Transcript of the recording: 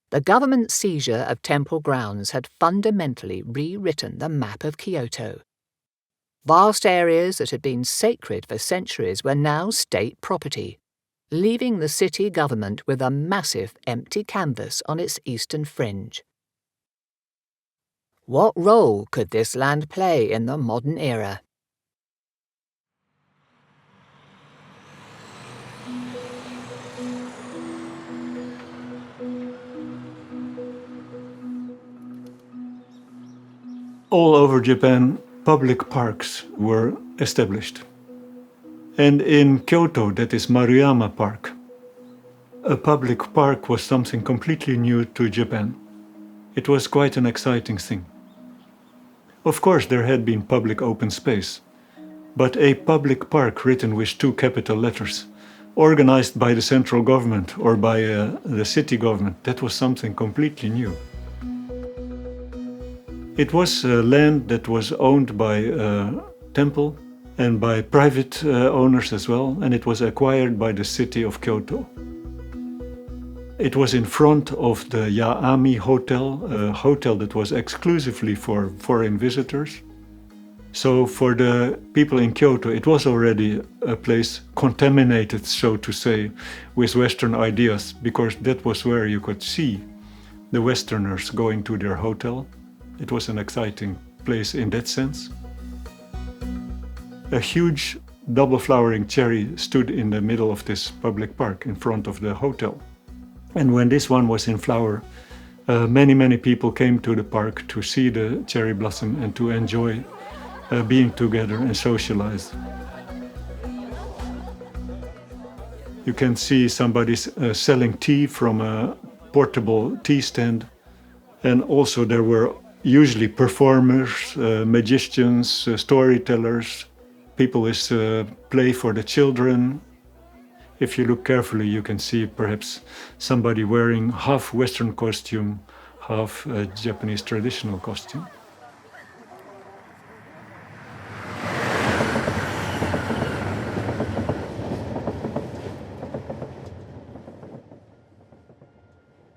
The government seizure of temple grounds had fundamentally rewritten the map of Kyoto. Vast areas that had been sacred for centuries were now state property, leaving the city government with a massive empty canvas on its eastern fringe. What role could this land play in the modern era? All over Japan, public parks were established. And in Kyoto, that is Maruyama Park. A public park was something completely new to Japan. It was quite an exciting thing. Of course, there had been public open space, but a public park written with two capital letters, organized by the central government or by the city government, that was something completely new. It was land that was owned by a temple and by private owners as well, and it was acquired by the city of Kyoto. It was in front of the Yaami Hotel, a hotel that was exclusively for foreign visitors. So for the people in Kyoto, it was already a place contaminated, so to say, with Western ideas, because that was where you could see the Westerners going to their hotel. It was an exciting place in that sense. A huge double-flowering cherry stood in the middle of this public park in front of the hotel. And when this one was in flower, many people came to the park to see the cherry blossom and to enjoy being together and socialize. You can see somebody selling tea from a portable tea stand. And also there were usually performers, magicians, storytellers, people with play for the children. If you look carefully, you can see perhaps somebody wearing half Western costume, half Japanese traditional costume.